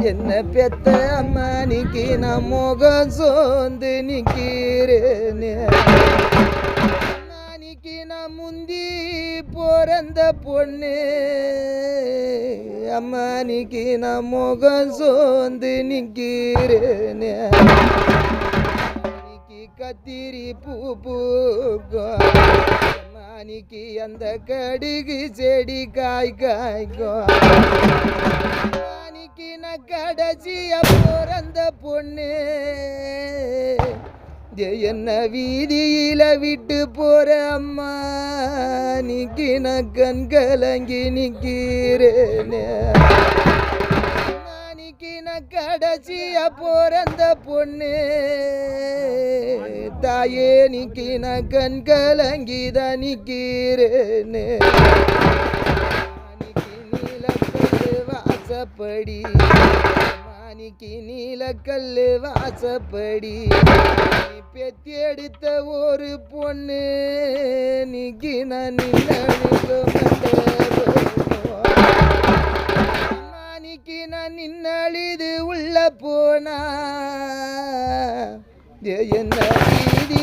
என்ன பெத்த அம்மானிக்கு நான் முகம் சோர்ந்து நிற்கிறேனே அம்மானிக்கு நான் முந்தி பிறந்த பொண்ணு அம்மானிக்கு நான் முகம் சோர்ந்து நிற்கிறேனே கத்திரி பூ பூக்கும் அம்மானிக்கு அந்த கடுகு செடி காய் காய்க்கும் அம்மானிக்கு நான் கடைசியா பிறந்த பொண்ணு என்ன வீதியில விட்டு போற அம்மா நீக்கு நான் கண் கலங்கி நிற்கிறேனே அம்மானிக்கு நான் கடைசியா பிறந்த பொண்ணு தாயே நீக்கு நான் கண் கலங்கி தான் நிற்கிறேனே நீலக்கல்லு வாசப்படி மாணிக்கு நீலக்கல்லு வாசப்படி பெத்தி எடுத்த ஒரு பொண்ணு நீக்கு நான் மாணிக்கு நான் நின்னழிது உள்ள போனா என்ன வீதி